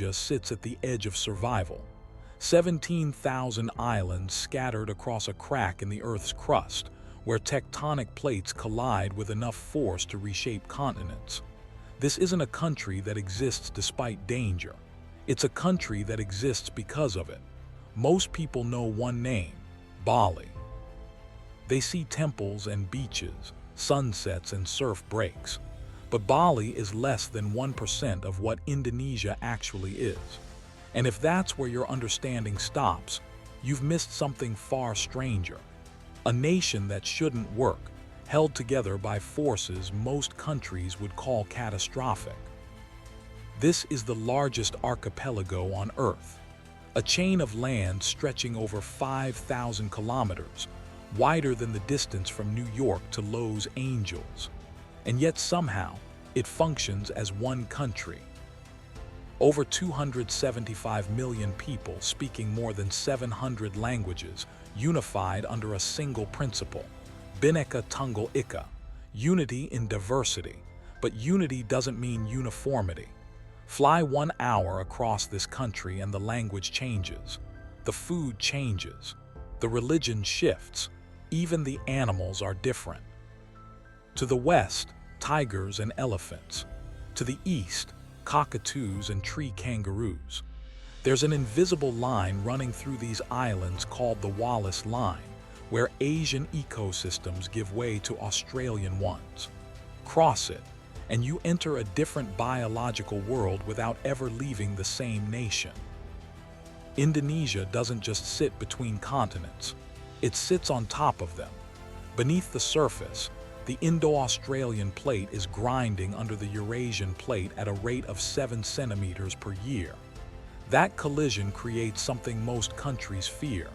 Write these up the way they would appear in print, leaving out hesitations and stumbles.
Indonesia sits at the edge of survival. 17,000 islands scattered across a crack in the Earth's crust, where tectonic plates collide with enough force to reshape continents. This isn't a country that exists despite danger. It's a country that exists because of it. Most people know one name: Bali. They see temples and beaches, sunsets and surf breaks. But Bali is less than 1% of what Indonesia actually is. And if that's where your understanding stops, you've missed something far stranger. A nation that shouldn't work, held together by forces most countries would call catastrophic. This is the largest archipelago on Earth, a chain of land stretching over 5,000 kilometers, wider than the distance from New York to Los Angeles. And yet somehow, it functions as one country. Over 275 million people speaking more than 700 languages, unified under a single principle: Bhinneka Tunggal Ika, unity in diversity. But unity doesn't mean uniformity. Fly 1 hour across this country and the language changes. The food changes. The religion shifts. Even the animals are different. To the west, tigers and elephants. To the east, cockatoos and tree kangaroos. There's an invisible line running through these islands called the Wallace Line, where Asian ecosystems give way to Australian ones. Cross it, and you enter a different biological world without ever leaving the same nation. Indonesia doesn't just sit between continents. It sits on top of them. Beneath the surface, the Indo-Australian plate is grinding under the Eurasian plate at a rate of 7 centimeters per year. That collision creates something most countries fear: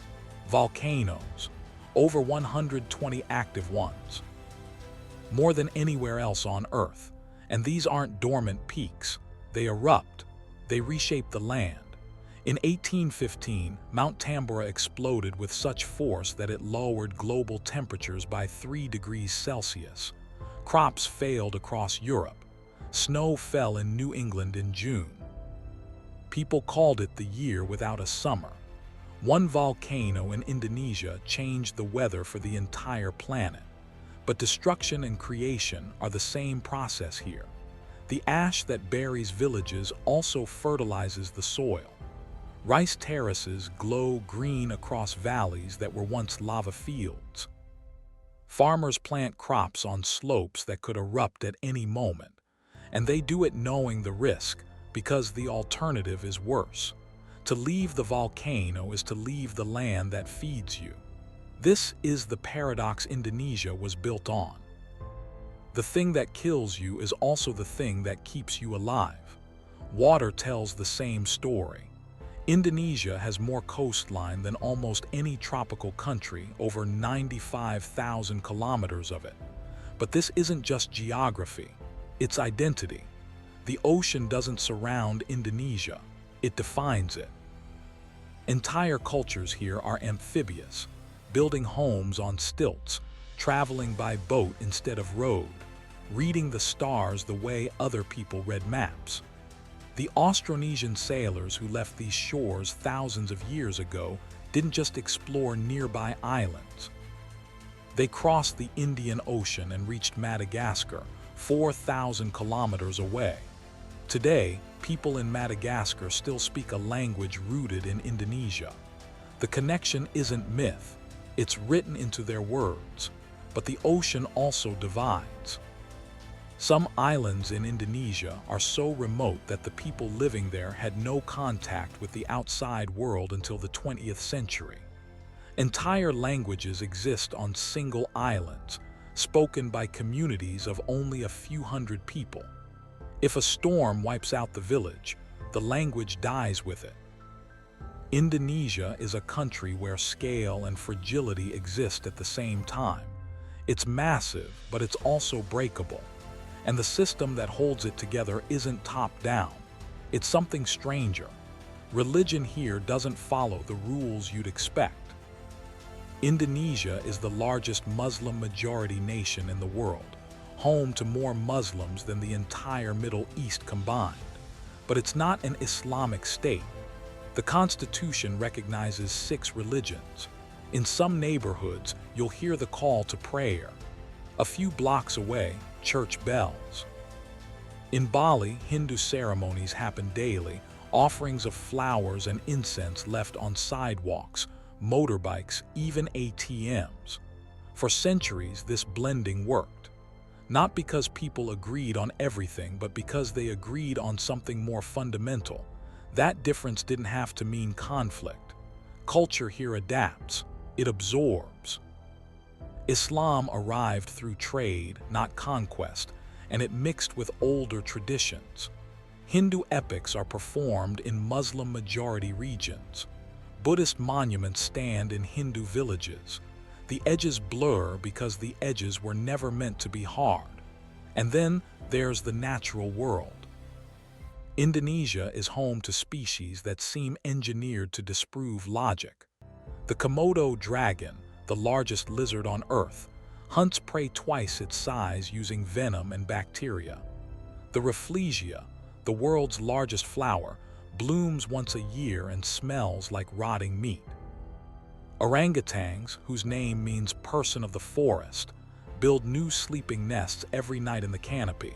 volcanoes, over 120 active ones. More than anywhere else on Earth. And these aren't dormant peaks. They erupt. They reshape the land. In 1815, Mount Tambora exploded with such force that it lowered global temperatures by 3 degrees Celsius. Crops failed across Europe. Snow fell in New England in June. People called it the year without a summer. One volcano in Indonesia changed the weather for the entire planet. But destruction and creation are the same process here. The ash that buries villages also fertilizes the soil. Rice terraces glow green across valleys that were once lava fields. Farmers plant crops on slopes that could erupt at any moment, and they do it knowing the risk, because the alternative is worse. To leave the volcano is to leave the land that feeds you. This is the paradox Indonesia was built on. The thing that kills you is also the thing that keeps you alive. Water tells the same story. Indonesia has more coastline than almost any tropical country, over 95,000 kilometers of it. But this isn't just geography, it's identity. The ocean doesn't surround Indonesia, it defines it. Entire cultures here are amphibious, building homes on stilts, traveling by boat instead of road, reading the stars the way other people read maps. The Austronesian sailors who left these shores thousands of years ago didn't just explore nearby islands. They crossed the Indian Ocean and reached Madagascar, 4,000 kilometers away. Today, people in Madagascar still speak a language rooted in Indonesia. The connection isn't myth, it's written into their words. But the ocean also divides. Some islands in Indonesia are so remote that the people living there had no contact with the outside world until the 20th century. Entire languages exist on single islands, spoken by communities of only a few hundred people. If a storm wipes out the village, the language dies with it. Indonesia is a country where scale and fragility exist at the same time. It's massive, but it's also breakable. And the system that holds it together isn't top-down. It's something stranger. Religion here doesn't follow the rules you'd expect. Indonesia is the largest Muslim-majority nation in the world, home to more Muslims than the entire Middle East combined. but it's not an Islamic state. The constitution recognizes 6 religions. In some neighborhoods, you'll hear the call to prayer. A few blocks away, church bells. In Bali, Hindu ceremonies happen daily, offerings of flowers and incense left on sidewalks, motorbikes, even ATMs. For centuries, this blending worked. Not because people agreed on everything, but because they agreed on something more fundamental. That difference didn't have to mean conflict. Culture here adapts, it absorbs. Islam arrived through trade, not conquest, and it mixed with older traditions. Hindu epics are performed in Muslim-majority regions. Buddhist monuments stand in Hindu villages. The edges blur because the edges were never meant to be hard. And then there's the natural world. Indonesia is home to species that seem engineered to disprove logic. The Komodo dragon, the largest lizard on Earth, hunts prey twice its size using venom and bacteria. The Rafflesia, the world's largest flower, blooms once a year and smells like rotting meat. Orangutans, whose name means person of the forest, build new sleeping nests every night in the canopy,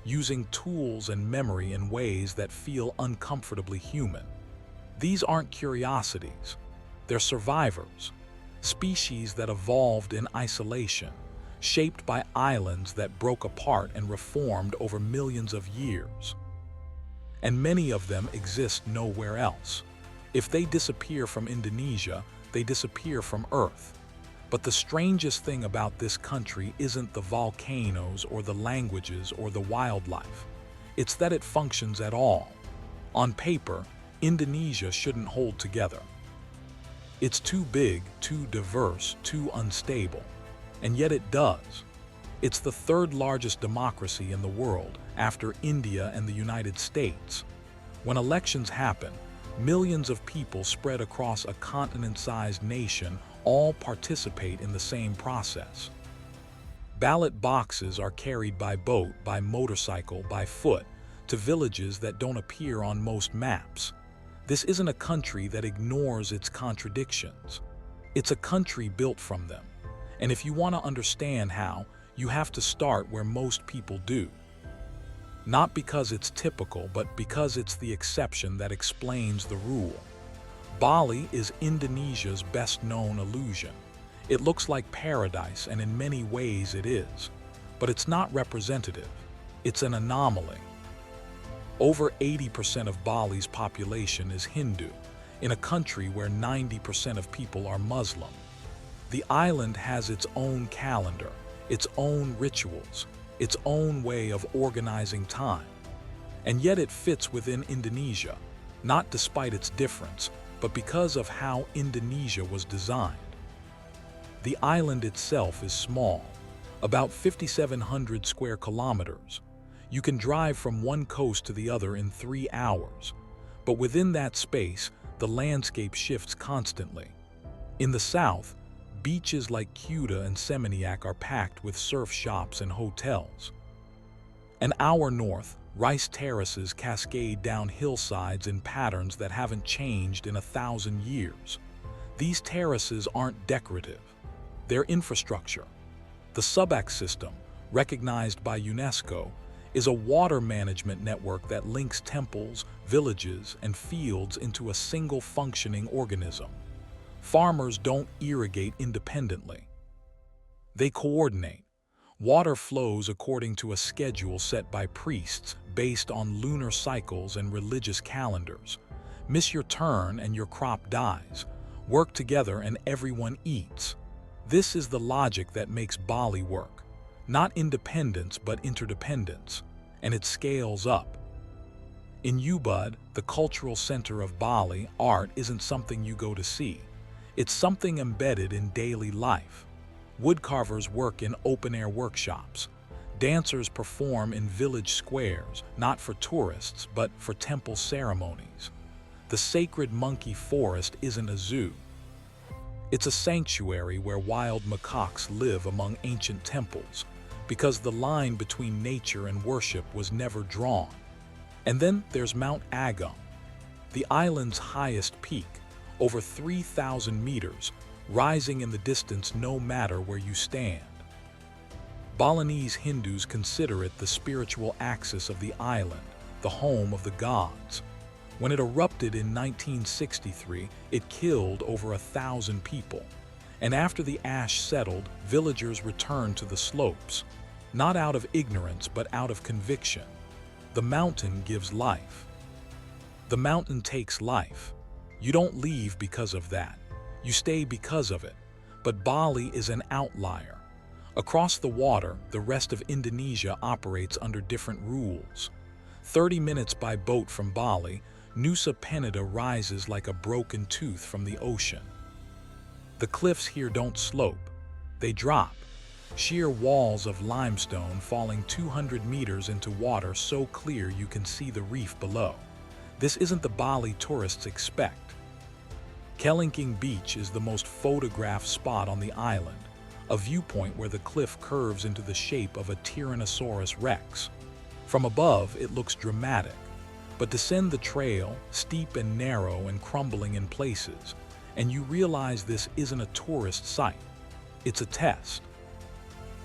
using tools and memory in ways that feel uncomfortably human. These aren't curiosities, they're survivors, species that evolved in isolation, shaped by islands that broke apart and reformed over millions of years. And many of them exist nowhere else. If they disappear from Indonesia, they disappear from Earth. But the strangest thing about this country isn't the volcanoes or the languages or the wildlife. It's that it functions at all. On paper, Indonesia shouldn't hold together. It's too big, too diverse, too unstable. And yet it does. It's the 3rd largest democracy in the world, after India and the United States. When elections happen, millions of people spread across a continent-sized nation all participate in the same process. Ballot boxes are carried by boat, by motorcycle, by foot, to villages that don't appear on most maps. This isn't a country that ignores its contradictions. It's a country built from them. And if you want to understand how, you have to start where most people do. Not because it's typical, but because it's the exception that explains the rule. Bali is Indonesia's best-known illusion. It looks like paradise, and in many ways it is. But it's not representative. It's an anomaly. Over 80% of Bali's population is Hindu, in a country where 90% of people are Muslim. The island has its own calendar, its own rituals, its own way of organizing time. And yet it fits within Indonesia, not despite its difference, but because of how Indonesia was designed. The island itself is small, about 5,700 square kilometers. You can drive from one coast to the other in 3 hours, but within that space, the landscape shifts constantly. In the south, beaches like Kuta and Seminyak are packed with surf shops and hotels. An hour north, rice terraces cascade down hillsides in patterns that haven't changed in 1,000 years. These terraces aren't decorative. They're infrastructure. The Subak system, recognized by UNESCO, is a water management network that links temples, villages, and fields into a single functioning organism. Farmers don't irrigate independently. They coordinate. Water flows according to a schedule set by priests based on lunar cycles and religious calendars. Miss your turn and your crop dies. Work together and everyone eats. This is the logic that makes Bali work. Not independence, but interdependence. And it scales up. In Ubud, the cultural center of Bali, art isn't something you go to see. It's something embedded in daily life. Woodcarvers work in open-air workshops. Dancers perform in village squares, not for tourists, but for temple ceremonies. The sacred monkey forest isn't a zoo. It's a sanctuary where wild macaques live among ancient temples, because the line between nature and worship was never drawn. And then there's Mount Agung, the island's highest peak, over 3,000 meters, rising in the distance no matter where you stand. Balinese Hindus consider it the spiritual axis of the island, the home of the gods. When it erupted in 1963, it killed over 1,000 people. And after the ash settled, villagers returned to the slopes, not out of ignorance but out of conviction. The mountain gives life. The mountain takes life. You don't leave because of that. You stay because of it. But Bali is an outlier. Across the water, the rest of Indonesia operates under different rules. 30 minutes by boat from Bali, Nusa Penida rises like a broken tooth from the ocean. The cliffs here don't slope. They drop. Sheer walls of limestone falling 200 meters into water so clear you can see the reef below. This isn't the Bali tourists expect. Kelingking Beach is the most photographed spot on the island, a viewpoint where the cliff curves into the shape of a Tyrannosaurus rex. From above, it looks dramatic, but descend the trail, steep and narrow and crumbling in places, and you realize this isn't a tourist site. It's a test.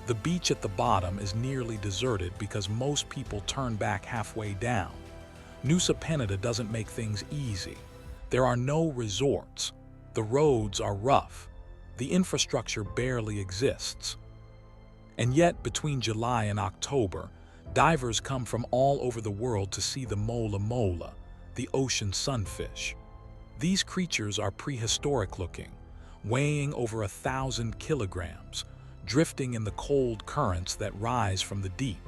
The beach at the bottom is nearly deserted because most people turn back halfway down. Nusa Penida doesn't make things easy. There are no resorts. The roads are rough. The infrastructure barely exists. And yet, between July and October, divers come from all over the world to see the mola mola, the ocean sunfish. These creatures are prehistoric looking, weighing over 1,000 kilograms, drifting in the cold currents that rise from the deep.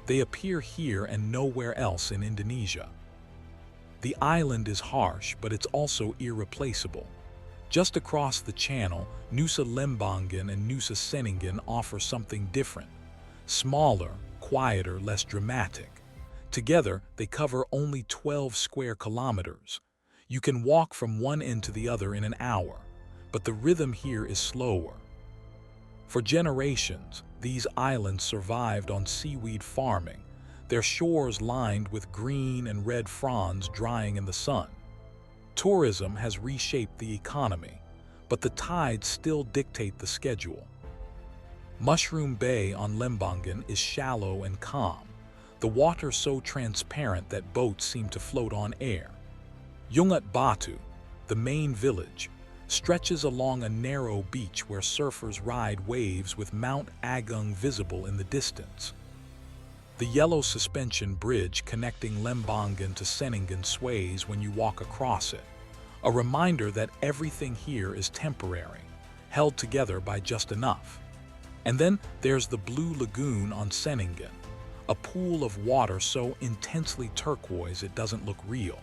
They appear here and nowhere else in Indonesia. The island is harsh, but it's also irreplaceable. Just across the channel, Nusa Lembongan and Nusa Ceningan offer something different. Smaller, quieter, less dramatic. Together, they cover only 12 square kilometers. You can walk from one end to the other in an hour, but the rhythm here is slower. For generations, these islands survived on seaweed farming, their shores lined with green and red fronds drying in the sun. Tourism has reshaped the economy, but the tides still dictate the schedule. Mushroom Bay on Lembongan is shallow and calm, the water so transparent that boats seem to float on air. Yungat Batu, the main village, stretches along a narrow beach where surfers ride waves with Mount Agung visible in the distance. The yellow suspension bridge connecting Lembongan to Ceningan sways when you walk across it, a reminder that everything here is temporary, held together by just enough. And then there's the Blue Lagoon on Ceningan, a pool of water so intensely turquoise it doesn't look real.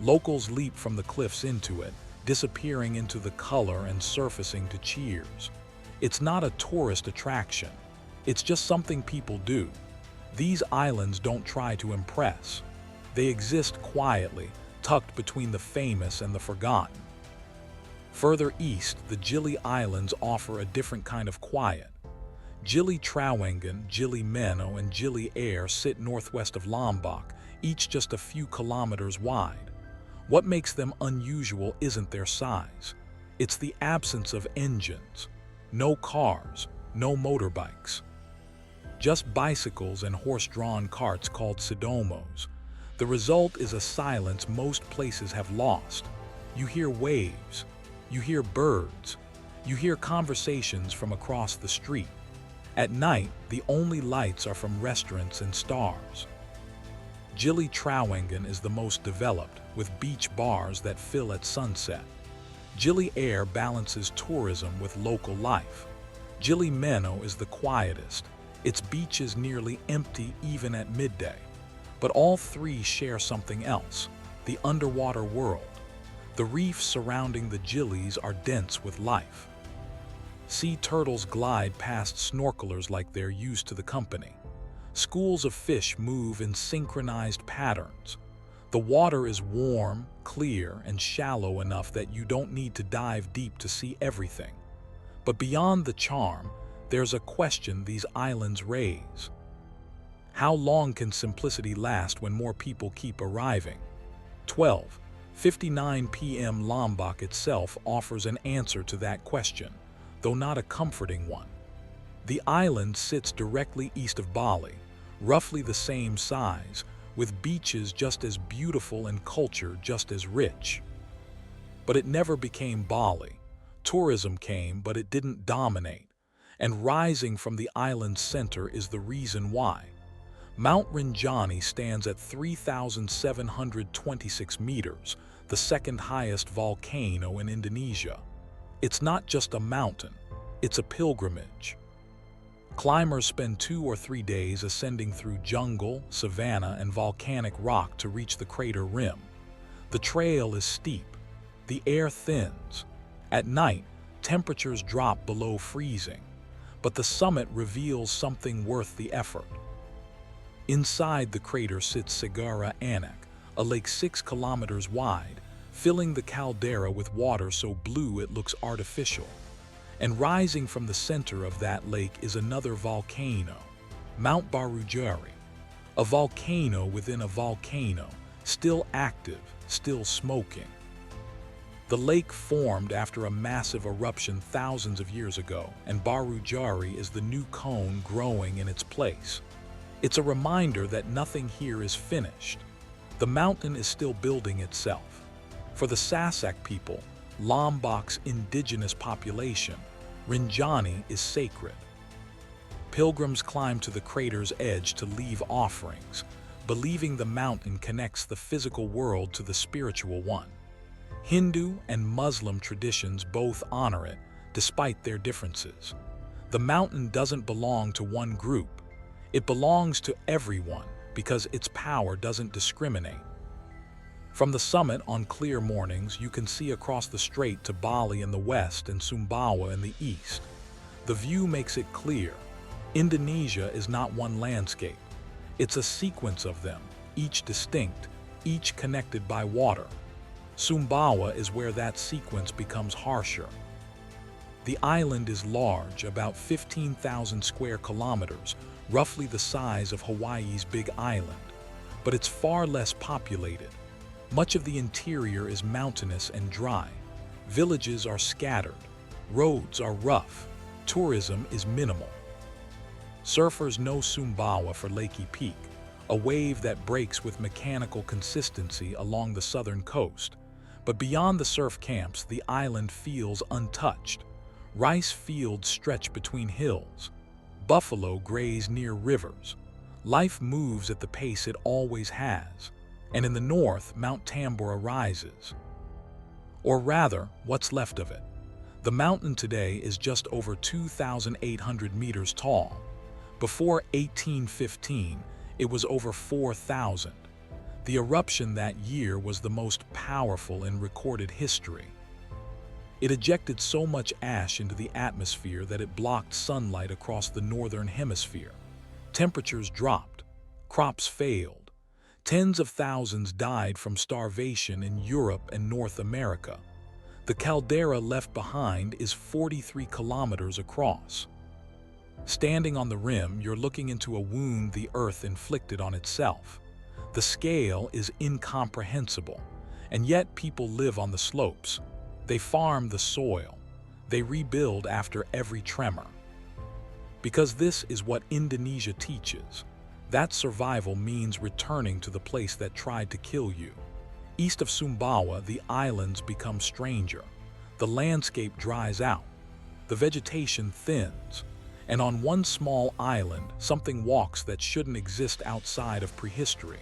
Locals leap from the cliffs into it, disappearing into the color and surfacing to cheers. It's not a tourist attraction. It's just something people do. These islands don't try to impress. They exist quietly, tucked between the famous and the forgotten. Further east, the Gili Islands offer a different kind of quiet. Gili Trawangan, Gili Meno, and Gili Air sit northwest of Lombok, each just a few kilometers wide. What makes them unusual isn't their size. It's the absence of engines. No cars, no motorbikes. Just bicycles and horse-drawn carts called sidomos. The result is a silence most places have lost. You hear waves. You hear birds. You hear conversations from across the street. At night, the only lights are from restaurants and stars. Gili Trawangan is the most developed, with beach bars that fill at sunset. Gili Air balances tourism with local life. Gili Meno is the quietest. Its beaches nearly empty even at midday. But all three share something else, the underwater world. The reefs surrounding the Gilis are dense with life. Sea turtles glide past snorkelers like they're used to the company. Schools of fish move in synchronized patterns. The water is warm, clear, and shallow enough that you don't need to dive deep to see everything. But beyond the charm, there's a question these islands raise. How long can simplicity last when more people keep arriving? 12:59 p.m. Lombok itself offers an answer to that question, though not a comforting one. The island sits directly east of Bali, roughly the same size, with beaches just as beautiful and culture just as rich. But it never became Bali. Tourism came, but it didn't dominate. And rising from the island's center is the reason why. Mount Rinjani stands at 3,726 meters, the second highest volcano in Indonesia. It's not just a mountain, it's a pilgrimage. Climbers spend 2 or 3 days ascending through jungle, savanna, and volcanic rock to reach the crater rim. The trail is steep. The air thins. At night, temperatures drop below freezing, but the summit reveals something worth the effort. Inside the crater sits Segara Anak, a lake 6 kilometers wide, filling the caldera with water so blue it looks artificial. And rising from the center of that lake is another volcano, Mount Barujari, a volcano within a volcano, still active, still smoking. The lake formed after a massive eruption thousands of years ago, and Barujari is the new cone growing in its place. It's a reminder that nothing here is finished. The mountain is still building itself. For the Sasak people, Lombok's indigenous population, Rinjani is sacred. Pilgrims climb to the crater's edge to leave offerings, believing the mountain connects the physical world to the spiritual one. Hindu and Muslim traditions both honor it, despite their differences. The mountain doesn't belong to one group. It belongs to everyone because its power doesn't discriminate. From the summit on clear mornings, you can see across the strait to Bali in the west and Sumbawa in the east. The view makes it clear. Indonesia is not one landscape. It's a sequence of them, each distinct, each connected by water. Sumbawa is where that sequence becomes harsher. The island is large, about 15,000 square kilometers, roughly the size of Hawaii's Big Island, but it's far less populated. Much of the interior is mountainous and dry. Villages are scattered. Roads are rough. Tourism is minimal. Surfers know Sumbawa for Lakey Peak, a wave that breaks with mechanical consistency along the southern coast. But beyond the surf camps, the island feels untouched. Rice fields stretch between hills. Buffalo graze near rivers. Life moves at the pace it always has. And in the north, Mount Tambora rises. Or rather, what's left of it. The mountain today is just over 2,800 meters tall. Before 1815, it was over 4,000. The eruption that year was the most powerful in recorded history. It ejected so much ash into the atmosphere that it blocked sunlight across the northern hemisphere. Temperatures dropped. Crops failed. Tens of thousands died from starvation in Europe and North America. The caldera left behind is 43 kilometers across. Standing on the rim, you're looking into a wound the Earth inflicted on itself. The scale is incomprehensible, and yet people live on the slopes. They farm the soil. They rebuild after every tremor. Because this is what Indonesia teaches. That survival means returning to the place that tried to kill you. East of Sumbawa, the islands become stranger. The landscape dries out. The vegetation thins. And on one small island, something walks that shouldn't exist outside of prehistory.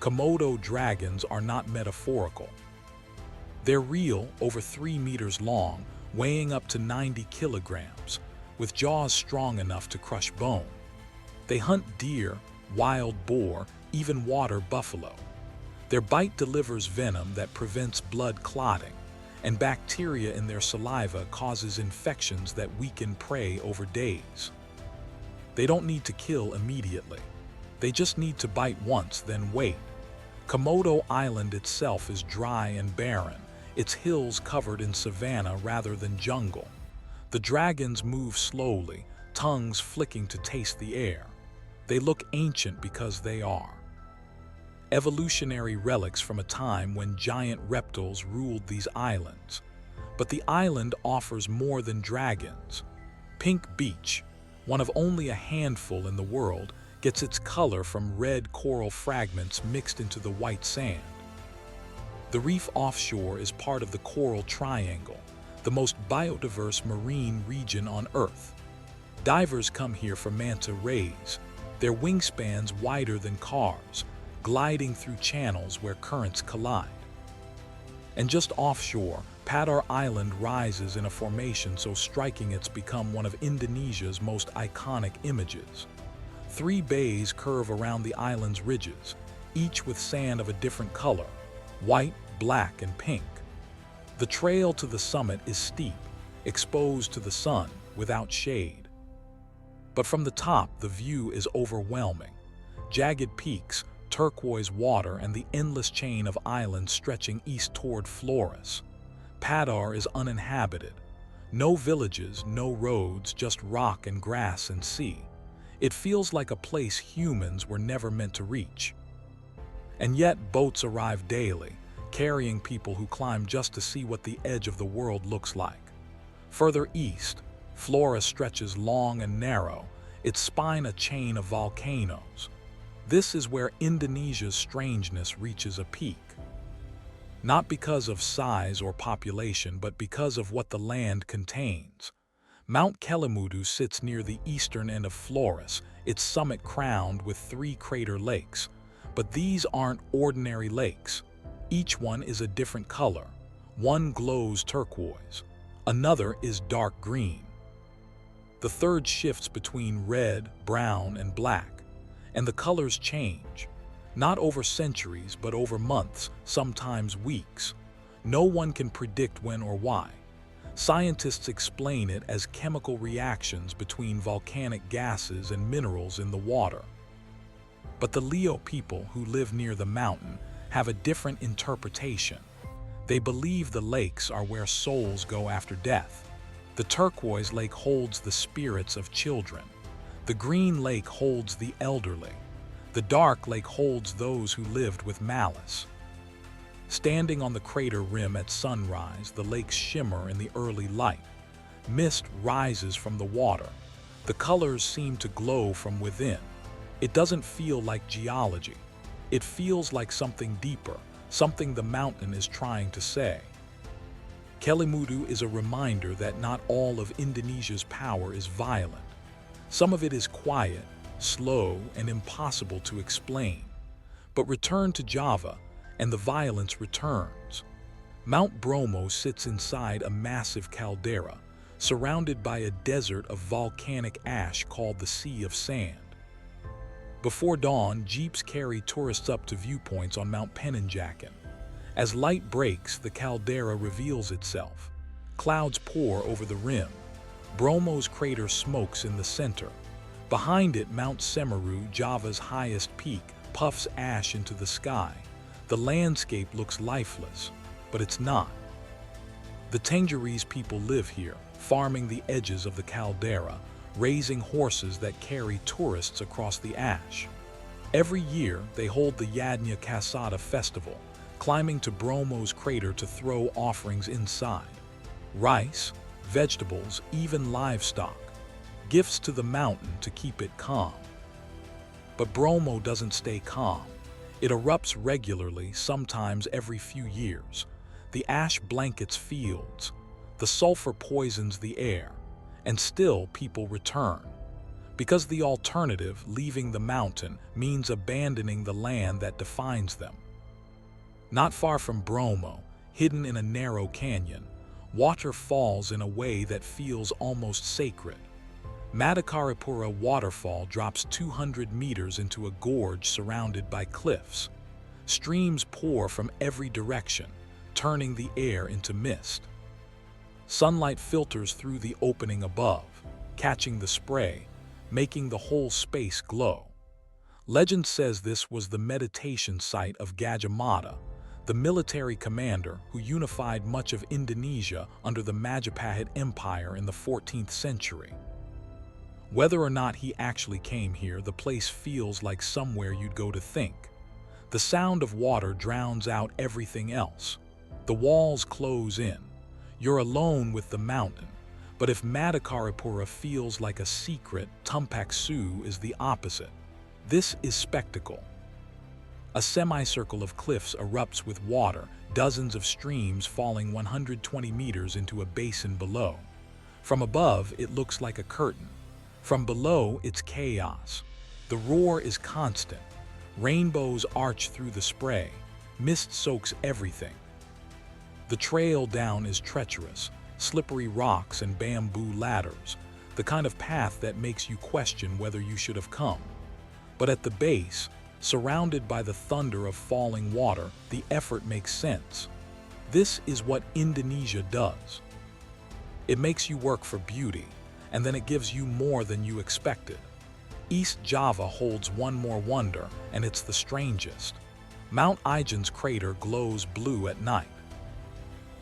Komodo dragons are not metaphorical. They're real, over 3 meters long, weighing up to 90 kilograms, with jaws strong enough to crush bone. They hunt deer, wild boar, even water buffalo. Their bite delivers venom that prevents blood clotting, and bacteria in their saliva causes infections that weaken prey over days. They don't need to kill immediately. They just need to bite once, then wait. Komodo Island itself is dry and barren, its hills covered in savanna rather than jungle. The dragons move slowly, tongues flicking to taste the air. They look ancient because they are. Evolutionary relics from a time when giant reptiles ruled these islands. But the island offers more than dragons. Pink Beach, one of only a handful in the world, gets its color from red coral fragments mixed into the white sand. The reef offshore is part of the Coral Triangle, the most biodiverse marine region on Earth. Divers come here for manta rays, their wingspans wider than cars, gliding through channels where currents collide. And just offshore, Padar Island rises in a formation so striking it's become one of Indonesia's most iconic images. 3 bays curve around the island's ridges, each with sand of a different color: white, black, and pink. The trail to the summit is steep, exposed to the sun, without shade. But from the top, the view is overwhelming. Jagged peaks, turquoise water, and the endless chain of islands stretching east toward Flores. Padar is uninhabited. No villages, no roads, just rock and grass and sea. It feels like a place humans were never meant to reach. And yet boats arrive daily, carrying people who climb just to see what the edge of the world looks like. Further east, Flores stretches long and narrow, its spine a chain of volcanoes. This is where Indonesia's strangeness reaches a peak. Not because of size or population, but because of what the land contains. Mount Kelimutu sits near the eastern end of Flores, its summit crowned with 3 crater lakes. But these aren't ordinary lakes. Each one is a different color. One glows turquoise. Another is dark green. The third shifts between red, brown, and black. And the colors change. Not over centuries, but over months, sometimes weeks. No one can predict when or why. Scientists explain it as chemical reactions between volcanic gases and minerals in the water. But the Leo people who live near the mountain have a different interpretation. They believe the lakes are where souls go after death. The turquoise lake holds the spirits of children. The green lake holds the elderly. The dark lake holds those who lived with malice. Standing on the crater rim at sunrise, the lakes shimmer in the early light. Mist rises from the water. The colors seem to glow from within. It doesn't feel like geology. It feels like something deeper, something the mountain is trying to say. Kelimutu is a reminder that not all of Indonesia's power is violent. Some of it is quiet, slow, and impossible to explain. But return to Java, and the violence returns. Mount Bromo sits inside a massive caldera, surrounded by a desert of volcanic ash called the Sea of Sand. Before dawn, jeeps carry tourists up to viewpoints on Mount Peninjakan. As light breaks, the caldera reveals itself. Clouds pour over the rim. Bromo's crater smokes in the center. Behind it, Mount Semeru, Java's highest peak, puffs ash into the sky. The landscape looks lifeless, but it's not. The Tenggirese people live here, farming the edges of the caldera, raising horses that carry tourists across the ash. Every year, they hold the Yadnya Kasada festival, climbing to Bromo's crater to throw offerings inside. Rice, vegetables, even livestock. Gifts to the mountain to keep it calm. But Bromo doesn't stay calm. It erupts regularly, sometimes every few years. The ash blankets fields. The sulfur poisons the air. And still people return. Because the alternative, leaving the mountain, means abandoning the land that defines them. Not far from Bromo, hidden in a narrow canyon, water falls in a way that feels almost sacred. Madakaripura waterfall drops 200 meters into a gorge surrounded by cliffs. Streams pour from every direction, turning the air into mist. Sunlight filters through the opening above, catching the spray, making the whole space glow. Legend says this was the meditation site of Gajah Mada, the military commander who unified much of Indonesia under the Majapahit Empire in the 14th century. Whether or not he actually came here, the place feels like somewhere you'd go to think. The sound of water drowns out everything else. The walls close in. You're alone with the mountain. But if Madakaripura feels like a secret, Tumpaksu is the opposite. This is spectacle. A semicircle of cliffs erupts with water, dozens of streams falling 120 meters into a basin below. From above, it looks like a curtain. From below, it's chaos. The roar is constant. Rainbows arch through the spray. Mist soaks everything. The trail down is treacherous, slippery rocks and bamboo ladders, the kind of path that makes you question whether you should have come. But at the base, surrounded by the thunder of falling water, the effort makes sense. This is what Indonesia does. It makes you work for beauty, and then it gives you more than you expected. East Java holds one more wonder, and it's the strangest. Mount Ijen's crater glows blue at night.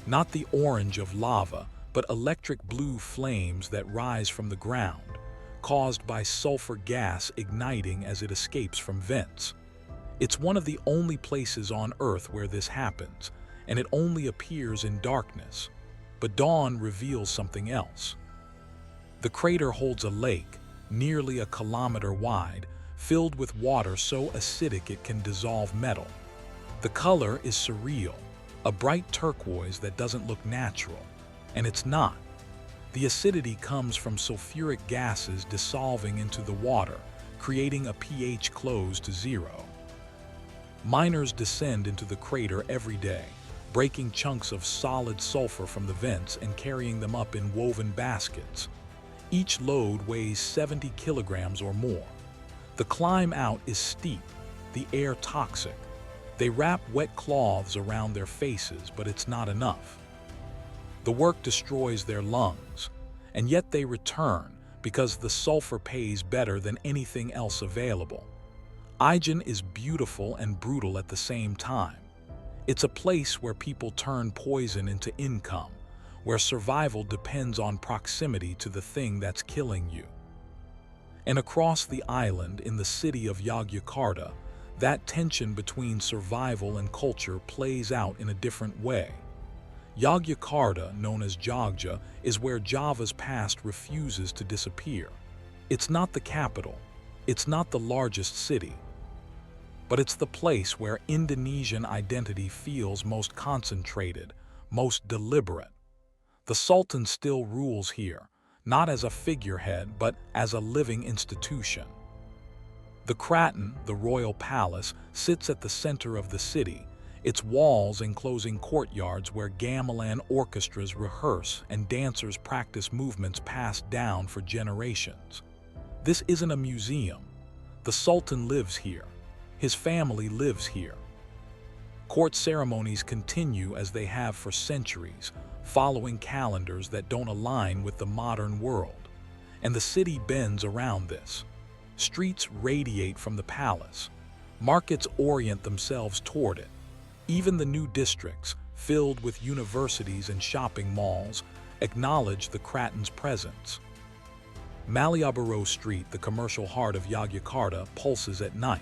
Not the orange of lava, but electric blue flames that rise from the ground, caused by sulfur gas igniting as it escapes from vents. It's one of the only places on Earth where this happens, and it only appears in darkness. But dawn reveals something else. The crater holds a lake, nearly a kilometer wide, filled with water so acidic it can dissolve metal. The color is surreal, a bright turquoise that doesn't look natural, and it's not. The acidity comes from sulfuric gases dissolving into the water, creating a pH close to 0. Miners descend into the crater every day, breaking chunks of solid sulfur from the vents and carrying them up in woven baskets. Each load weighs 70 kilograms or more. The climb out is steep, the air toxic. They wrap wet cloths around their faces, but it's not enough. The work destroys their lungs, and yet they return because the sulfur pays better than anything else available. Ijen is beautiful and brutal at the same time. It's a place where people turn poison into income, where survival depends on proximity to the thing that's killing you. And across the island, in the city of Yogyakarta, that tension between survival and culture plays out in a different way. Yogyakarta, known as Jogja, is where Java's past refuses to disappear. It's not the capital, it's not the largest city, but it's the place where Indonesian identity feels most concentrated, most deliberate. The Sultan still rules here, not as a figurehead, but as a living institution. The Kraton, the royal palace, sits at the center of the city, its walls enclosing courtyards where gamelan orchestras rehearse and dancers practice movements passed down for generations. This isn't a museum. The Sultan lives here. His family lives here. Court ceremonies continue as they have for centuries, following calendars that don't align with the modern world. And the city bends around this. Streets radiate from the palace. Markets orient themselves toward it. Even the new districts, filled with universities and shopping malls, acknowledge the Kraton's presence. Malioboro Street, the commercial heart of Yogyakarta, pulses at night.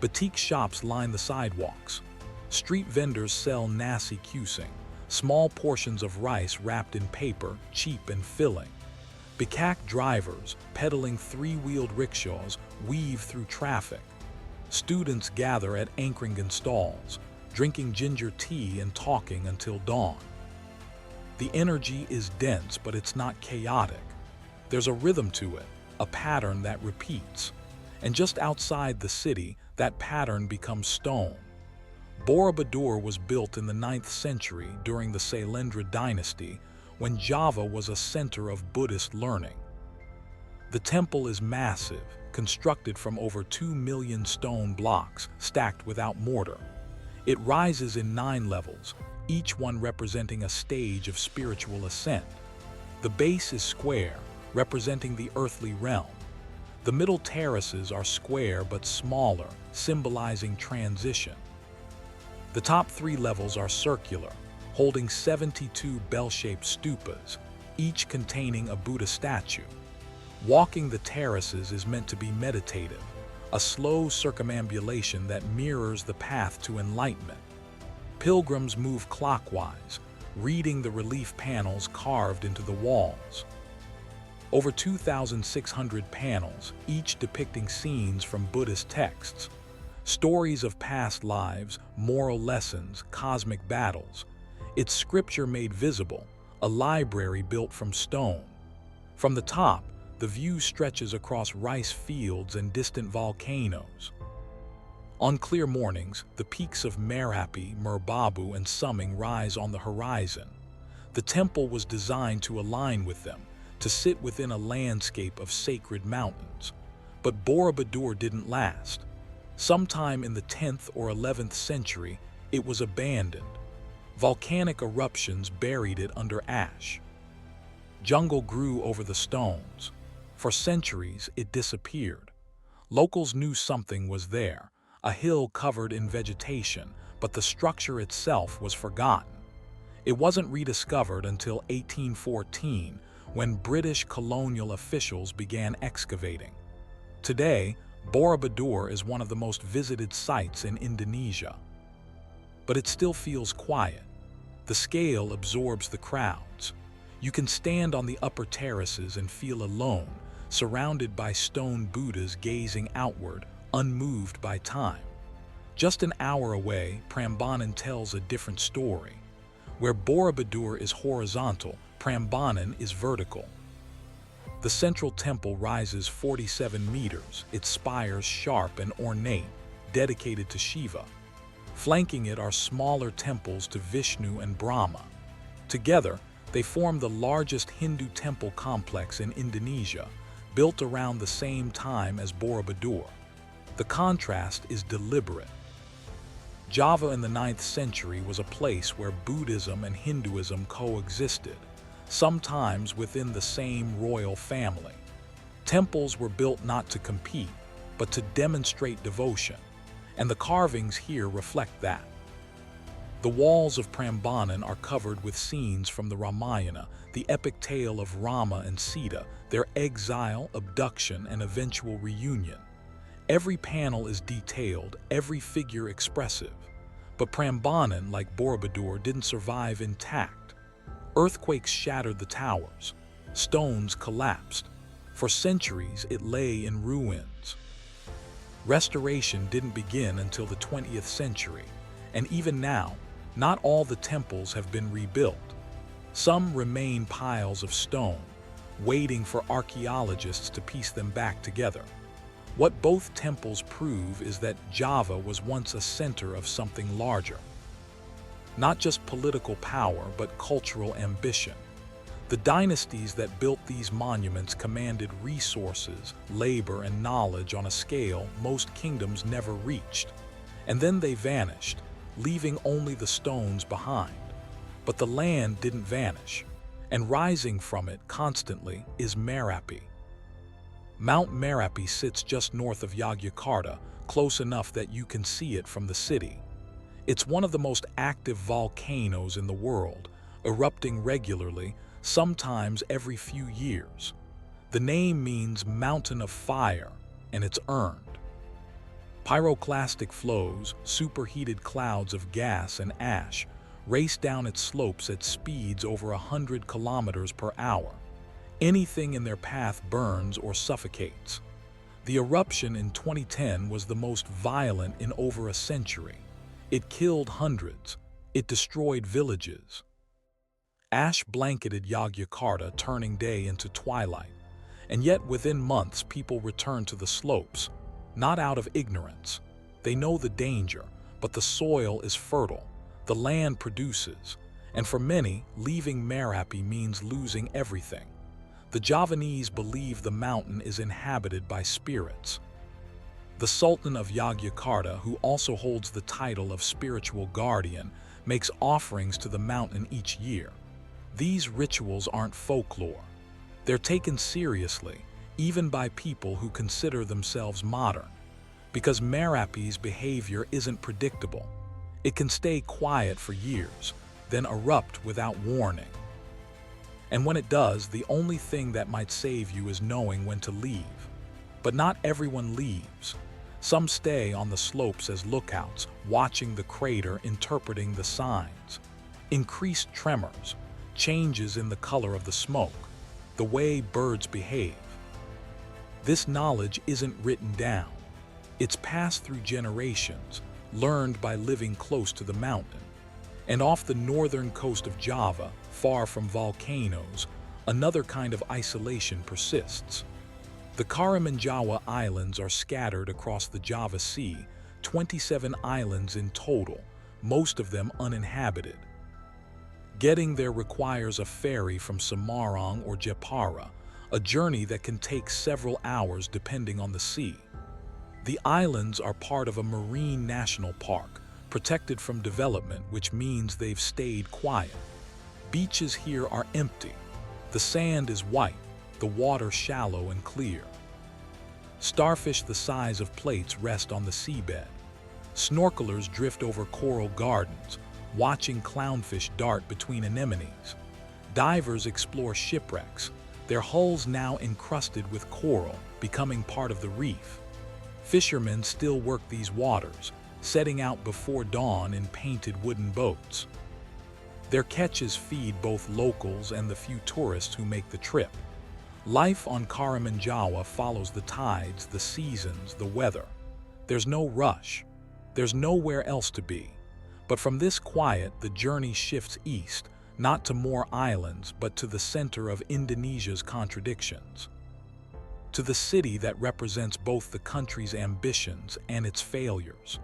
Batik shops line the sidewalks. Street vendors sell nasi kucing, small portions of rice wrapped in paper, cheap and filling. Becak drivers, pedaling three-wheeled rickshaws, weave through traffic. Students gather at Angkringan stalls, drinking ginger tea and talking until dawn. The energy is dense, but it's not chaotic. There's a rhythm to it, a pattern that repeats. And just outside the city, that pattern becomes stone. Borobudur was built in the 9th century during the Sailendra dynasty, when Java was a center of Buddhist learning. The temple is massive, constructed from over 2 million stone blocks, stacked without mortar. It rises in 9 levels, each one representing a stage of spiritual ascent. The base is square, representing the earthly realm. The middle terraces are square but smaller, symbolizing transition. The top 3 levels are circular, holding 72 bell-shaped stupas, each containing a Buddha statue. Walking the terraces is meant to be meditative, a slow circumambulation that mirrors the path to enlightenment. Pilgrims move clockwise, reading the relief panels carved into the walls. Over 2,600 panels, each depicting scenes from Buddhist texts. Stories of past lives, moral lessons, cosmic battles. It's scripture made visible, a library built from stone. From the top, the view stretches across rice fields and distant volcanoes. On clear mornings, the peaks of Merapi, Merbabu, and Suming rise on the horizon. The temple was designed to align with them, to sit within a landscape of sacred mountains. But Borobudur didn't last. Sometime in the 10th or 11th century, it was abandoned. Volcanic eruptions buried it under ash. Jungle grew over the stones. For centuries, it disappeared. Locals knew something was there, a hill covered in vegetation, but the structure itself was forgotten. It wasn't rediscovered until 1814, when British colonial officials began excavating. Today, Borobudur is one of the most visited sites in Indonesia. But it still feels quiet. The scale absorbs the crowds. You can stand on the upper terraces and feel alone, surrounded by stone Buddhas gazing outward, unmoved by time. Just an hour away, Prambanan tells a different story. Where Borobudur is horizontal, Prambanan is vertical. The central temple rises 47 meters, its spires sharp and ornate, dedicated to Shiva. Flanking it are smaller temples to Vishnu and Brahma. Together, they form the largest Hindu temple complex in Indonesia, built around the same time as Borobudur. The contrast is deliberate. Java in the 9th century was a place where Buddhism and Hinduism coexisted, sometimes within the same royal family. Temples were built not to compete, but to demonstrate devotion, and the carvings here reflect that. The walls of Prambanan are covered with scenes from the Ramayana, the epic tale of Rama and Sita, their exile, abduction, and eventual reunion. Every panel is detailed, every figure expressive. But Prambanan, like Borobudur, didn't survive intact. Earthquakes shattered the towers. Stones collapsed. For centuries, it lay in ruins. Restoration didn't begin until the 20th century, and even now, not all the temples have been rebuilt. Some remain piles of stone, waiting for archaeologists to piece them back together. What both temples prove is that Java was once a center of something larger. Not just political power, but cultural ambition. The dynasties that built these monuments commanded resources, labor, and knowledge on a scale most kingdoms never reached. And then they vanished, leaving only the stones behind. But the land didn't vanish, and rising from it constantly is Merapi. Mount Merapi sits just north of Yogyakarta, close enough that you can see it from the city. It's one of the most active volcanoes in the world, erupting regularly, sometimes every few years. The name means mountain of fire, and it's earned. Pyroclastic flows, superheated clouds of gas and ash, race down its slopes at speeds over 100 kilometers per hour. Anything in their path burns or suffocates. The eruption in 2010 was the most violent in over a century. It killed hundreds. It destroyed villages. Ash blanketed Yogyakarta, turning day into twilight. And yet within months people returned to the slopes, not out of ignorance. They know the danger, but the soil is fertile. The land produces. And for many, leaving Merapi means losing everything. The Javanese believe the mountain is inhabited by spirits. The Sultan of Yogyakarta, who also holds the title of spiritual guardian, makes offerings to the mountain each year. These rituals aren't folklore. They're taken seriously, even by people who consider themselves modern. Because Merapi's behavior isn't predictable. It can stay quiet for years, then erupt without warning. And when it does, the only thing that might save you is knowing when to leave. But not everyone leaves. Some stay on the slopes as lookouts, watching the crater, interpreting the signs. Increased tremors, changes in the color of the smoke, the way birds behave. This knowledge isn't written down. It's passed through generations, learned by living close to the mountain. And off the northern coast of Java, far from volcanoes, another kind of isolation persists. The Karimanjawa Islands are scattered across the Java Sea, 27 islands in total, most of them uninhabited. Getting there requires a ferry from Semarang or Jepara, a journey that can take several hours depending on the sea. The islands are part of a marine national park, protected from development, which means they've stayed quiet. Beaches here are empty. The sand is white, the water shallow and clear. Starfish the size of plates rest on the seabed. Snorkelers drift over coral gardens, watching clownfish dart between anemones. Divers explore shipwrecks, their hulls now encrusted with coral, becoming part of the reef. Fishermen still work these waters, setting out before dawn in painted wooden boats. Their catches feed both locals and the few tourists who make the trip. Life on Karimanjawa follows the tides, the seasons, the weather. There's no rush. There's nowhere else to be. But from this quiet, the journey shifts east, not to more islands, but to the center of Indonesia's contradictions. To the city that represents both the country's ambitions and its failures.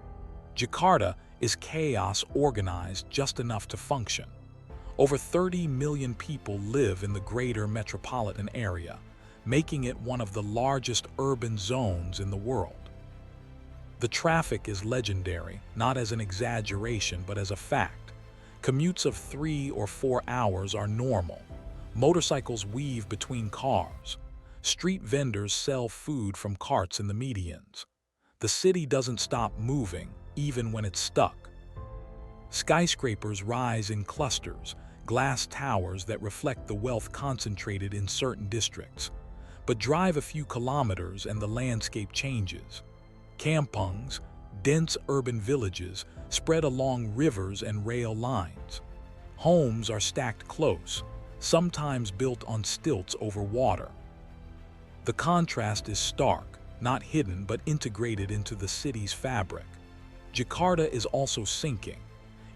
Jakarta is chaos organized just enough to function. Over 30 million people live in the greater metropolitan area, making it one of the largest urban zones in the world. The traffic is legendary, not as an exaggeration but as a fact. Commutes of 3 or 4 hours are normal. Motorcycles weave between cars. Street vendors sell food from carts in the medians. The city doesn't stop moving, even when it's stuck. Skyscrapers rise in clusters, glass towers that reflect the wealth concentrated in certain districts. But drive a few kilometers and the landscape changes. Kampungs, dense urban villages, spread along rivers and rail lines. Homes are stacked close, sometimes built on stilts over water. The contrast is stark, not hidden but integrated into the city's fabric. Jakarta is also sinking.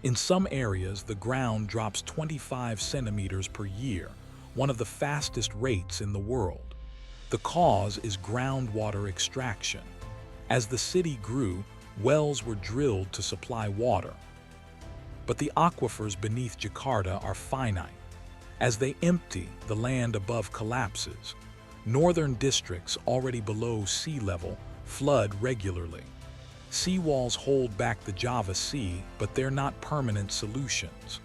In some areas, the ground drops 25 centimeters per year, one of the fastest rates in the world. The cause is groundwater extraction. As the city grew, wells were drilled to supply water. But the aquifers beneath Jakarta are finite. As they empty, the land above collapses. Northern districts, already below sea level, flood regularly. Seawalls hold back the Java Sea, but they're not permanent solutions.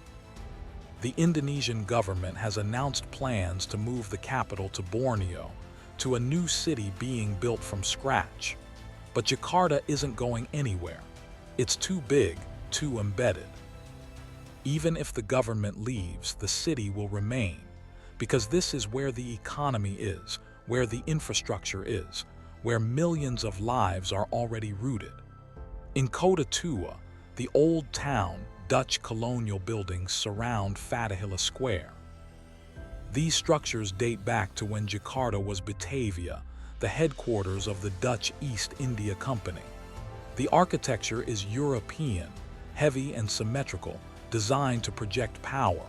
The Indonesian government has announced plans to move the capital to Borneo, to a new city being built from scratch. But Jakarta isn't going anywhere. It's too big, too embedded. Even if the government leaves, the city will remain, because this is where the economy is, where the infrastructure is, where millions of lives are already rooted. In Kota Tua, the old town, Dutch colonial buildings surround Fatahillah Square. These structures date back to when Jakarta was Batavia, the headquarters of the Dutch East India Company. The architecture is European, heavy and symmetrical, designed to project power.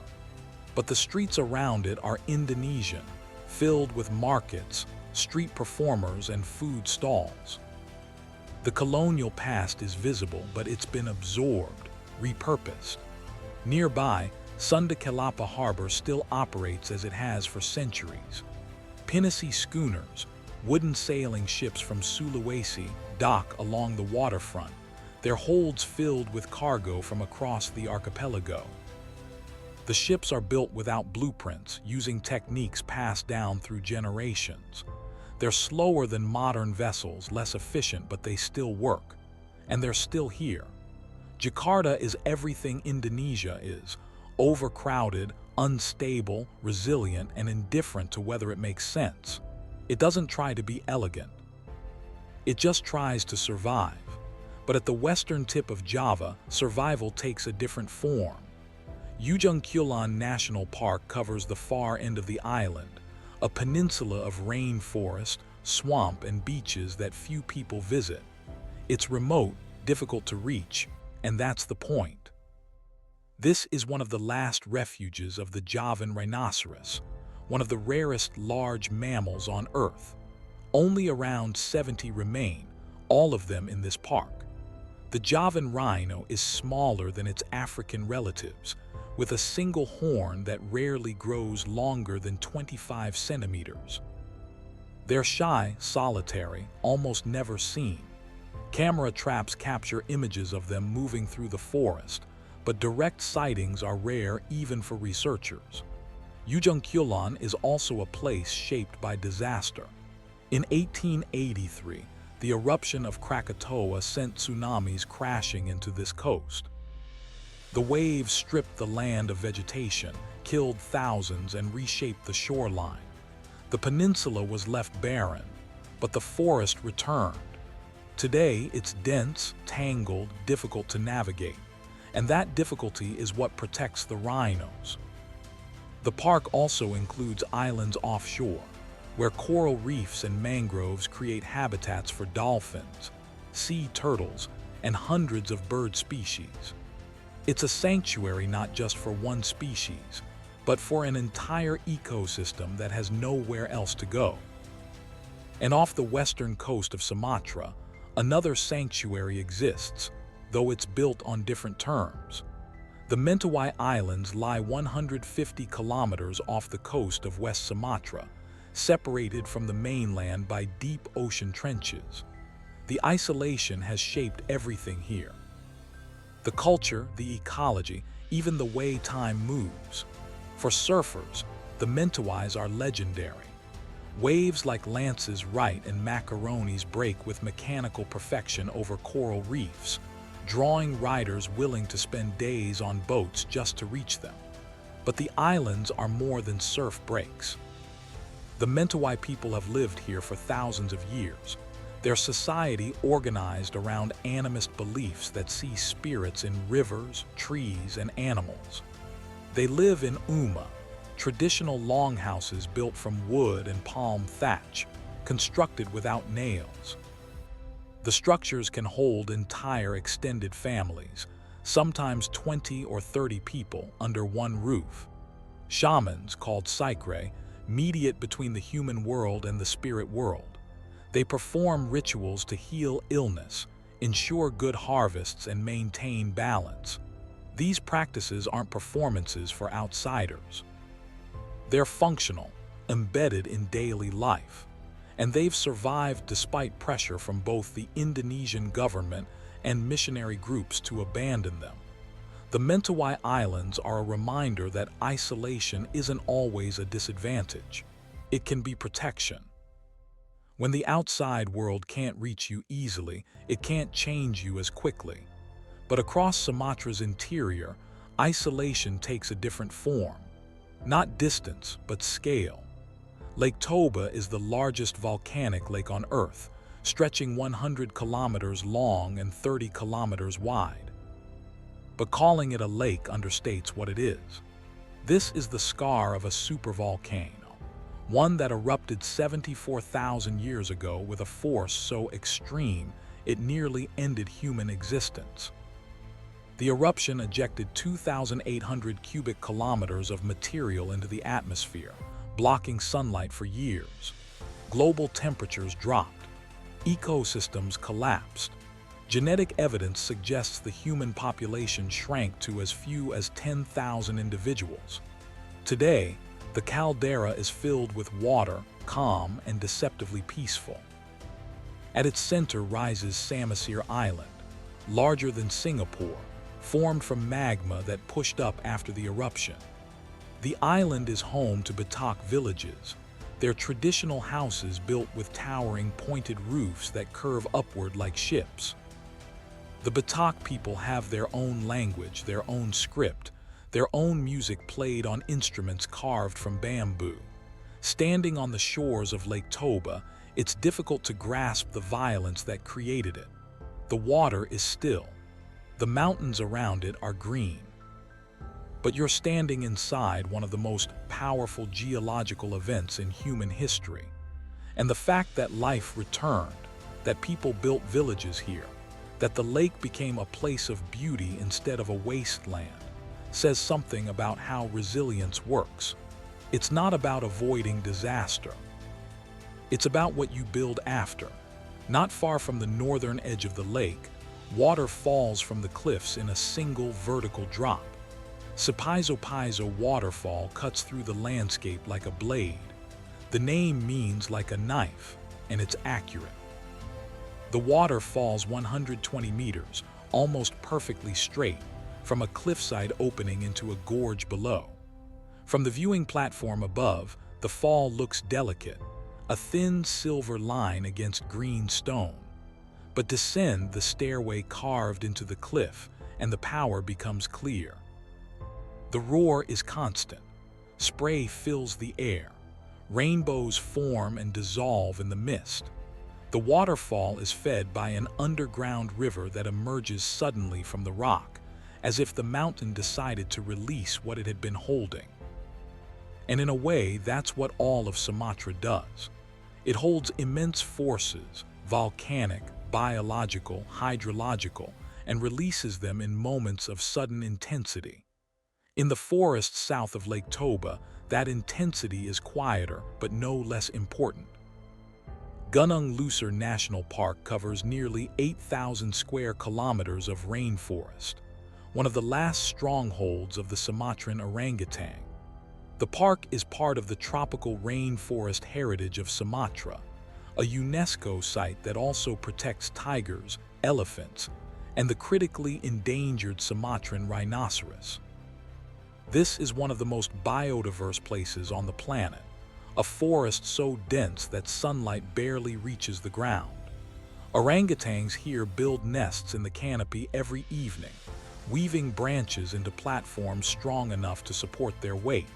But the streets around it are Indonesian, filled with markets, street performers, and food stalls. The colonial past is visible, but it's been absorbed, repurposed. Nearby, Sunda Kelapa Harbor still operates as it has for centuries. Pinisi schooners, wooden sailing ships from Sulawesi, dock along the waterfront, their holds filled with cargo from across the archipelago. The ships are built without blueprints, using techniques passed down through generations. They're slower than modern vessels, less efficient, but they still work. And they're still here. Jakarta is everything Indonesia is: overcrowded, unstable, resilient, and indifferent to whether it makes sense. It doesn't try to be elegant. It just tries to survive. But at the western tip of Java, survival takes a different form. Ujung Kulon National Park covers the far end of the island, a peninsula of rainforest, swamp, and beaches that few people visit. It's remote, difficult to reach, and that's the point. This is one of the last refuges of the Javan rhinoceros, one of the rarest large mammals on Earth. Only around 70 remain, all of them in this park. The Javan rhino is smaller than its African relatives, with a single horn that rarely grows longer than 25 centimeters. They're shy, solitary, almost never seen. Camera traps capture images of them moving through the forest, but direct sightings are rare even for researchers. Ujung Kulon is also a place shaped by disaster. In 1883, the eruption of Krakatoa sent tsunamis crashing into this coast. The waves stripped the land of vegetation, killed thousands, and reshaped the shoreline. The peninsula was left barren, but the forest returned. Today, it's dense, tangled, difficult to navigate, and that difficulty is what protects the rhinos. The park also includes islands offshore, where coral reefs and mangroves create habitats for dolphins, sea turtles, and hundreds of bird species. It's a sanctuary not just for one species, but for an entire ecosystem that has nowhere else to go. And off the western coast of Sumatra, another sanctuary exists, though it's built on different terms. The Mentawai Islands lie 150 kilometers off the coast of West Sumatra, separated from the mainland by deep ocean trenches. The isolation has shaped everything here. The culture, the ecology, even the way time moves. For surfers, the Mentawais are legendary. Waves like Lance's Right and Macaroni's break with mechanical perfection over coral reefs, drawing riders willing to spend days on boats just to reach them. But the islands are more than surf breaks. The Mentawai people have lived here for thousands of years, their society organized around animist beliefs that see spirits in rivers, trees, and animals. They live in Uma, traditional longhouses built from wood and palm thatch, constructed without nails. The structures can hold entire extended families, sometimes 20 or 30 people under one roof. Shamans, called Saikre, mediate between the human world and the spirit world. They perform rituals to heal illness, ensure good harvests, and maintain balance. These practices aren't performances for outsiders. They're functional, embedded in daily life, and they've survived despite pressure from both the Indonesian government and missionary groups to abandon them. The Mentawai Islands are a reminder that isolation isn't always a disadvantage. It can be protection. When the outside world can't reach you easily, it can't change you as quickly. But across Sumatra's interior, isolation takes a different form. Not distance, but scale. Lake Toba is the largest volcanic lake on Earth, stretching 100 kilometers long and 30 kilometers wide. But calling it a lake understates what it is. This is the scar of a supervolcano, one that erupted 74,000 years ago with a force so extreme it nearly ended human existence. The eruption ejected 2,800 cubic kilometers of material into the atmosphere, blocking sunlight for years. Global temperatures dropped. Ecosystems collapsed. Genetic evidence suggests the human population shrank to as few as 10,000 individuals. Today, the caldera is filled with water, calm and deceptively peaceful. At its center rises Samosir Island, larger than Singapore, formed from magma that pushed up after the eruption. The island is home to Batak villages, their traditional houses built with towering pointed roofs that curve upward like ships. The Batak people have their own language, their own script, their own music played on instruments carved from bamboo. Standing on the shores of Lake Toba, it's difficult to grasp the violence that created it. The water is still. The mountains around it are green. But you're standing inside one of the most powerful geological events in human history. And the fact that life returned, that people built villages here, that the lake became a place of beauty instead of a wasteland, says something about how resilience works. It's not about avoiding disaster. It's about what you build after. Not far from the northern edge of the lake, water falls from the cliffs in a single vertical drop. Sapaizo waterfall cuts through the landscape like a blade. The name means like a knife, and it's accurate. The water falls 120 meters, almost perfectly straight, from a cliffside opening into a gorge below. From the viewing platform above, the fall looks delicate, a thin silver line against green stone. But descend the stairway carved into the cliff, and the power becomes clear. The roar is constant. Spray fills the air. Rainbows form and dissolve in the mist. The waterfall is fed by an underground river that emerges suddenly from the rock, as if the mountain decided to release what it had been holding. And in a way, that's what all of Sumatra does. It holds immense forces, volcanic, biological, hydrological, and releases them in moments of sudden intensity. In the forests south of Lake Toba, that intensity is quieter but no less important. Gunung Lusur National Park covers nearly 8,000 square kilometers of rainforest, one of the last strongholds of the Sumatran orangutan. The park is part of the tropical rainforest heritage of Sumatra, a UNESCO site that also protects tigers, elephants, and the critically endangered Sumatran rhinoceros. This is one of the most biodiverse places on the planet, a forest so dense that sunlight barely reaches the ground. Orangutans here build nests in the canopy every evening, weaving branches into platforms strong enough to support their weight.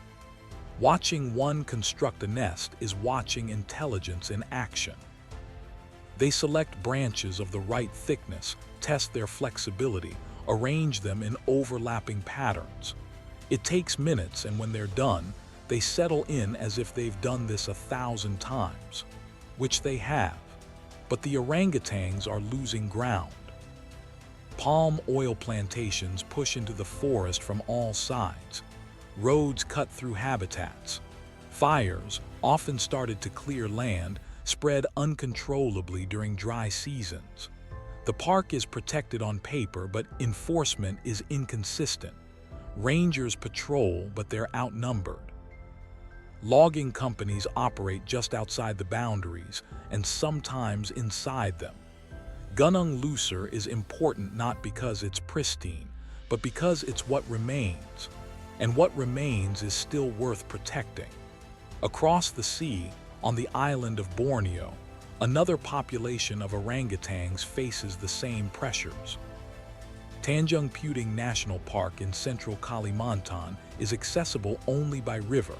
Watching one construct a nest is watching intelligence in action. They select branches of the right thickness, test their flexibility, arrange them in overlapping patterns. It takes minutes, and when they're done, they settle in as if they've done this 1,000 times, which they have. But the orangutans are losing ground. Palm oil plantations push into the forest from all sides. Roads cut through habitats. Fires, often started to clear land, spread uncontrollably during dry seasons. The park is protected on paper, but enforcement is inconsistent. Rangers patrol, but they're outnumbered. Logging companies operate just outside the boundaries and sometimes inside them. Gunung Lusur is important not because it's pristine, but because it's what remains. And what remains is still worth protecting. Across the sea, on the island of Borneo, another population of orangutans faces the same pressures. Tanjung Puting National Park in central Kalimantan is accessible only by river.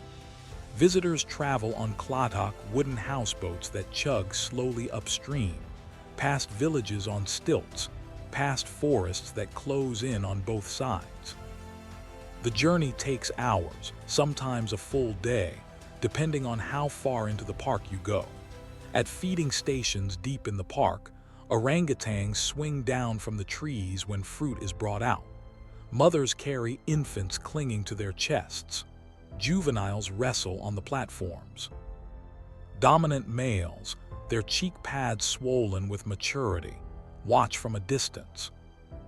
Visitors travel on klatak wooden houseboats that chug slowly upstream, past villages on stilts, past forests that close in on both sides. The journey takes hours, sometimes a full day, depending on how far into the park you go. At feeding stations deep in the park, orangutans swing down from the trees when fruit is brought out. Mothers carry infants clinging to their chests. Juveniles wrestle on the platforms. Dominant males, their cheek pads swollen with maturity, watch from a distance.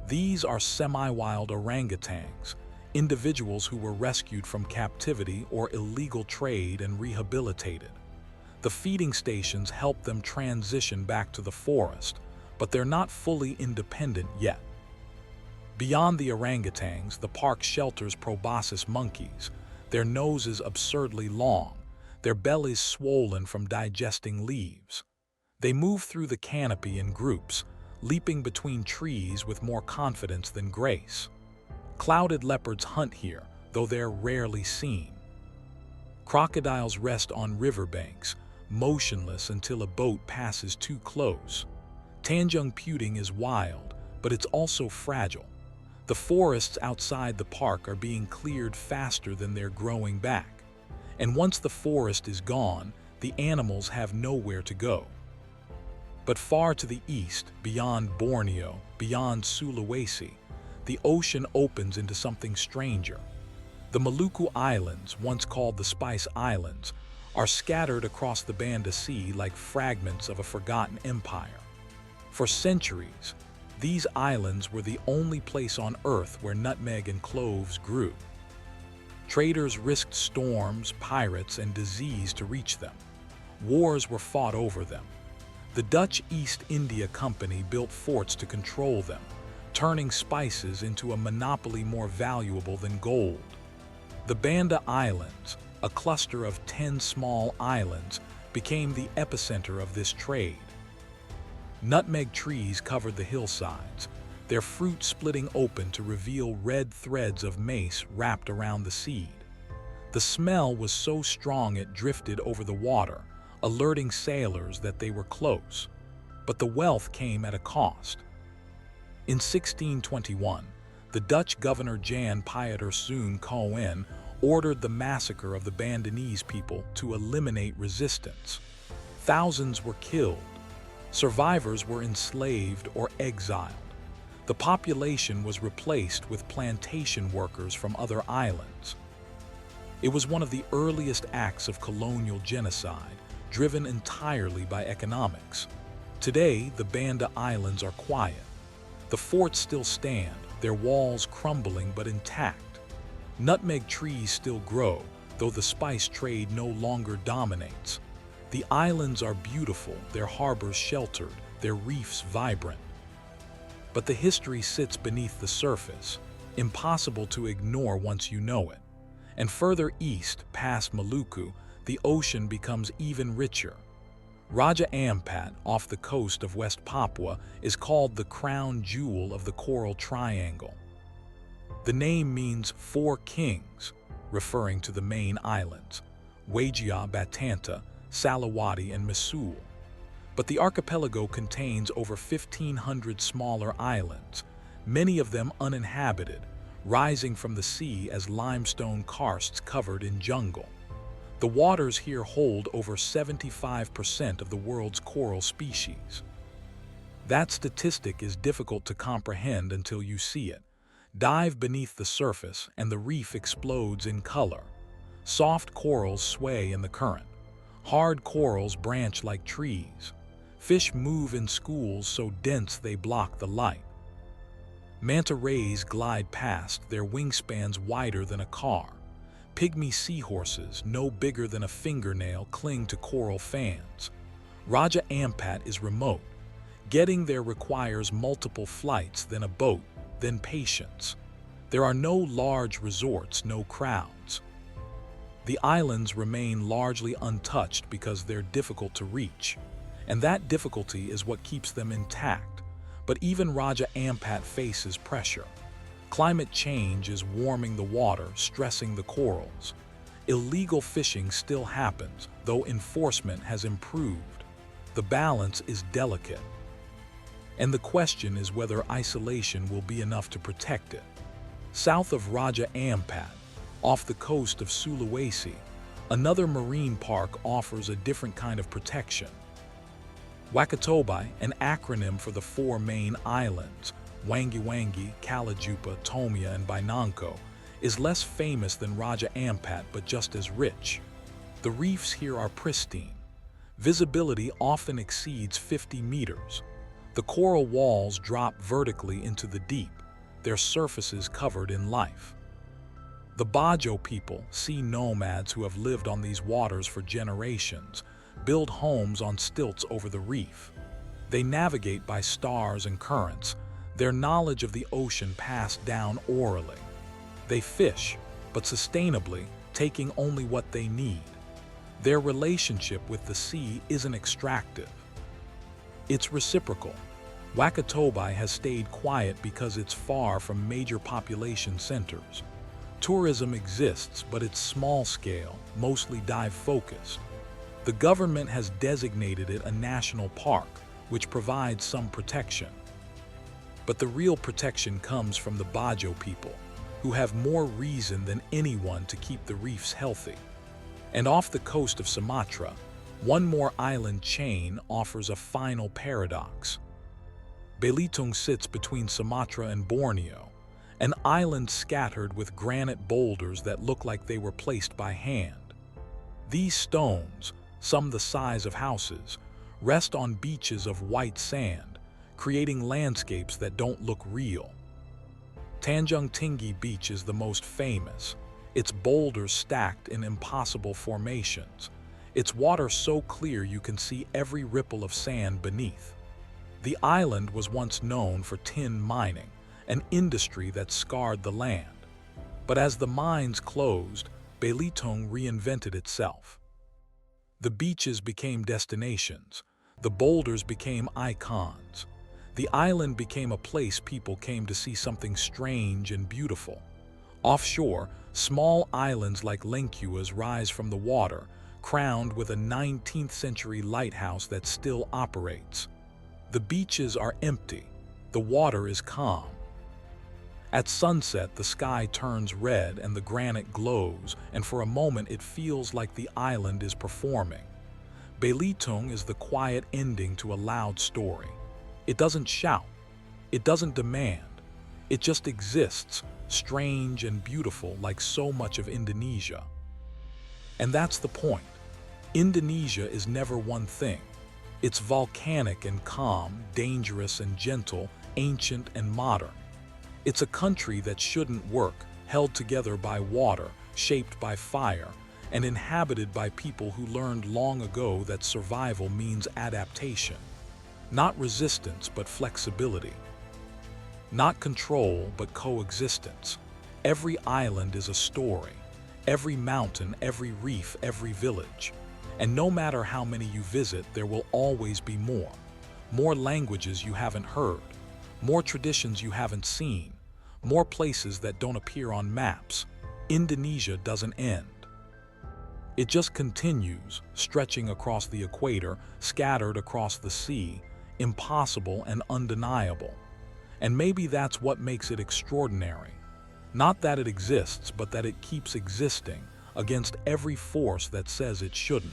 These are semi-wild orangutans, individuals who were rescued from captivity or illegal trade and rehabilitated. The feeding stations help them transition back to the forest, but they're not fully independent yet. Beyond the orangutans, the park shelters proboscis monkeys, their noses absurdly long, their bellies swollen from digesting leaves. They move through the canopy in groups, leaping between trees with more confidence than grace. Clouded leopards hunt here, though they're rarely seen. Crocodiles rest on riverbanks, motionless until a boat passes too close. Tanjung Puting is wild, but it's also fragile. The forests outside the park are being cleared faster than they're growing back. And once the forest is gone, the animals have nowhere to go. But far to the east, beyond Borneo, beyond Sulawesi, the ocean opens into something stranger. The Maluku Islands, once called the Spice Islands, are scattered across the Banda Sea like fragments of a forgotten empire. For centuries, these islands were the only place on Earth where nutmeg and cloves grew. Traders risked storms, pirates, and disease to reach them. Wars were fought over them. The Dutch East India Company built forts to control them, turning spices into a monopoly more valuable than gold. The Banda Islands, a cluster of 10 small islands, became the epicenter of this trade. Nutmeg trees covered the hillsides, their fruit splitting open to reveal red threads of mace wrapped around the seed. The smell was so strong it drifted over the water, alerting sailors that they were close. But the wealth came at a cost. In 1621, the Dutch governor Jan Pieter Zoon Koen ordered the massacre of the Bandanese people to eliminate resistance. Thousands were killed. Survivors were enslaved or exiled. The population was replaced with plantation workers from other islands. It was one of the earliest acts of colonial genocide, driven entirely by economics. Today, the Banda Islands are quiet. The forts still stand, their walls crumbling but intact. Nutmeg trees still grow, though the spice trade no longer dominates. The islands are beautiful, their harbors sheltered, their reefs vibrant. But the history sits beneath the surface, impossible to ignore once you know it. And further east, past Maluku, the ocean becomes even richer. Raja Ampat, off the coast of West Papua, is called the crown jewel of the Coral Triangle. The name means 4 kings, referring to the main islands, Wajia, Batanta, Salawati, and Misul. But the archipelago contains over 1,500 smaller islands, many of them uninhabited, rising from the sea as limestone karsts covered in jungle. The waters here hold over 75% of the world's coral species. That statistic is difficult to comprehend until you see it. Dive beneath the surface and the reef explodes in color. Soft corals sway in the current. Hard corals branch like trees. Fish move in schools so dense they block the light. Manta rays glide past, their wingspans wider than a car. Pygmy seahorses, no bigger than a fingernail, cling to coral fans. Raja Ampat is remote. Getting there requires multiple flights, then a boat, then patience. There are no large resorts, no crowds. The islands remain largely untouched because they're difficult to reach, and that difficulty is what keeps them intact. But even Raja Ampat faces pressure. Climate change is warming the water, stressing the corals. Illegal fishing still happens, though enforcement has improved. The balance is delicate. And the question is whether isolation will be enough to protect it. South of Raja Ampat, off the coast of Sulawesi, another marine park offers a different kind of protection. Wakatobi, an acronym for the 4 main islands, Wangi-Wangi, Kalajupa, Tomia, and Binanko, is less famous than Raja Ampat but just as rich. The reefs here are pristine. Visibility often exceeds 50 meters. The coral walls drop vertically into the deep, their surfaces covered in life. The Bajo people, sea nomads who have lived on these waters for generations, build homes on stilts over the reef. They navigate by stars and currents, their knowledge of the ocean passed down orally. They fish, but sustainably, taking only what they need. Their relationship with the sea isn't extractive. It's reciprocal. Wakatobi has stayed quiet because it's far from major population centers. Tourism exists, but it's small scale, mostly dive-focused. The government has designated it a national park, which provides some protection. But the real protection comes from the Bajo people, who have more reason than anyone to keep the reefs healthy. And off the coast of Sumatra, one more island chain offers a final paradox. Belitung sits between Sumatra and Borneo, an island scattered with granite boulders that look like they were placed by hand. These stones, some the size of houses, rest on beaches of white sand, creating landscapes that don't look real. Tanjung Tinggi Beach is the most famous, its boulders stacked in impossible formations, its water so clear you can see every ripple of sand beneath. The island was once known for tin mining, an industry that scarred the land. But as the mines closed, Belitung reinvented itself. The beaches became destinations, the boulders became icons. The island became a place people came to see something strange and beautiful. Offshore, small islands like Lengkuas rise from the water, crowned with a 19th century lighthouse that still operates. The beaches are empty, the water is calm. At sunset, the sky turns red and the granite glows, and for a moment it feels like the island is performing. Belitung is the quiet ending to a loud story. It doesn't shout, it doesn't demand, it just exists, strange and beautiful like so much of Indonesia. And that's the point. Indonesia is never one thing. It's volcanic and calm, dangerous and gentle, ancient and modern. It's a country that shouldn't work, held together by water, shaped by fire, and inhabited by people who learned long ago that survival means adaptation. Not resistance, but flexibility. Not control, but coexistence. Every island is a story. Every mountain, every reef, every village. And no matter how many you visit, there will always be more. More languages you haven't heard. More traditions you haven't seen. More places that don't appear on maps. Indonesia doesn't end. It just continues, stretching across the equator, scattered across the sea, impossible and undeniable. And maybe that's what makes it extraordinary. Not that it exists, but that it keeps existing against every force that says it shouldn't.